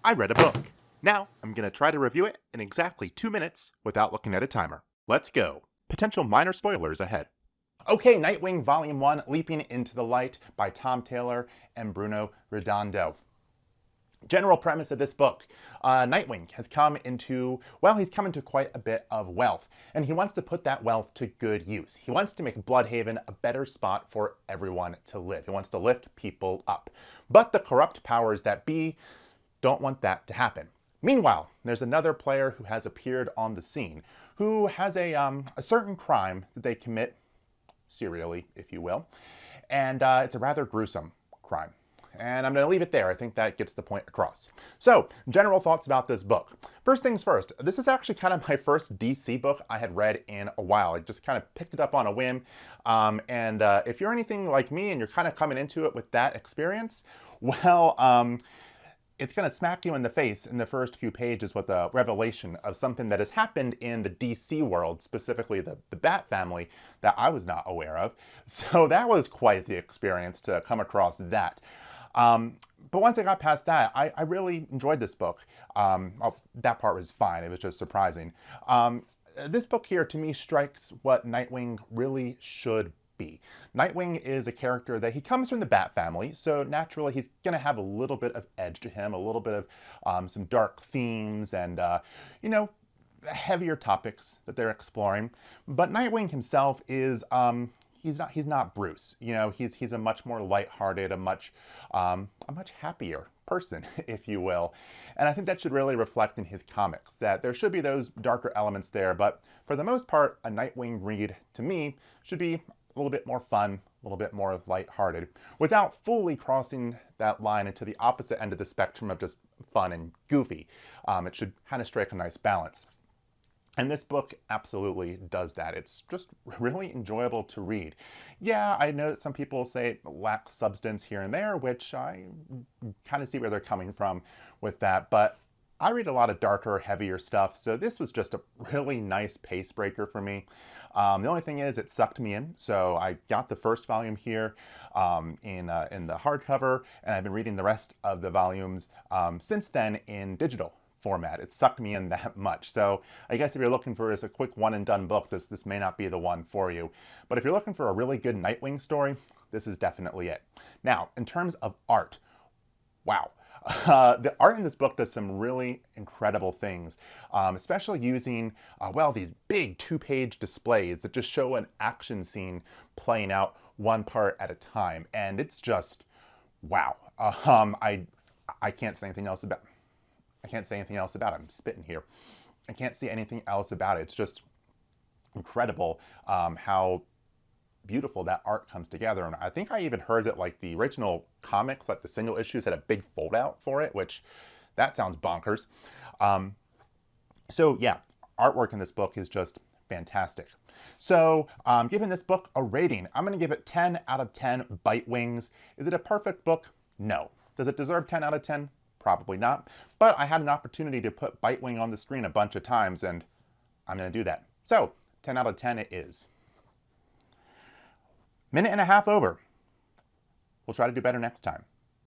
I read a book. Now I'm going to try to review it in exactly 2 minutes without looking at a timer. Let's go. Potential minor spoilers ahead. Okay, Nightwing Volume 1, Leaping into the Light by Tom Taylor and Bruno Redondo. General premise of this book. Nightwing has come into quite a bit of wealth, and he wants to put that wealth to good use. He wants to make Blüdhaven a better spot for everyone to live. He wants to lift people up. But the corrupt powers that be don't want that to happen. Meanwhile, there's another player who has appeared on the scene, who has a certain crime that they commit serially, if you will, and it's a rather gruesome crime. And I'm going to leave it there. I think that gets the point across. So, general thoughts about this book. First things first, this is actually kind of my first DC book I had read in a while. I just kind of picked it up on a whim. If you're anything like me and you're kind of coming into it with that experience, well, it's going to smack you in the face in the first few pages with a revelation of something that has happened in the DC world, specifically the Bat family, that I was not aware of. So that was quite the experience to come across that. But once I got past that, I really enjoyed this book. That part was fine. It was just surprising. This book here, to me, strikes what Nightwing really should be. Nightwing is a character that he comes from the Bat family, so naturally he's going to have a little bit of edge to him, a little bit of some dark themes and, heavier topics that they're exploring. But Nightwing himself is... He's not Bruce. You know, he's a much more lighthearted, a much happier person, if you will. And I think that should really reflect in his comics, that there should be those darker elements there, but for the most part, a Nightwing read, to me, should be a little bit more fun, a little bit more lighthearted, without fully crossing that line into the opposite end of the spectrum of just fun and goofy. It should kind of strike a nice balance. And this book absolutely does that. It's just really enjoyable to read. Yeah, I know that some people say it lacks substance here and there, which I kind of see where they're coming from with that, but I read a lot of darker, heavier stuff, so this was just a really nice pace breaker for me. The only thing is, it sucked me in, so I got the first volume here in the hardcover, and I've been reading the rest of the volumes since then in digital format. It sucked me in that much. So I guess if you're looking for just a quick one and done book, this may not be the one for you. But if you're looking for a really good Nightwing story, this is definitely it. Now, in terms of art, wow. The art in this book does some really incredible things, especially using, these big 2-page displays that just show an action scene playing out one part at a time. And it's just, wow. I can't say anything else about it. I'm spitting here. I can't see anything else about it. It's just incredible how beautiful that art comes together. And I think I even heard that like the original comics, like the single issues, had a big fold out for it, which that sounds bonkers. So yeah, artwork in this book is just fantastic. So giving this book a rating, I'm going to give it 10 out of 10 bite wings. Is it a perfect book? No. Does it deserve 10 out of 10? Probably not, but I had an opportunity to put BItewing on the screen a bunch of times, and I'm going to do that. So, 10 out of 10 it is. Minute and a half over. We'll try to do better next time.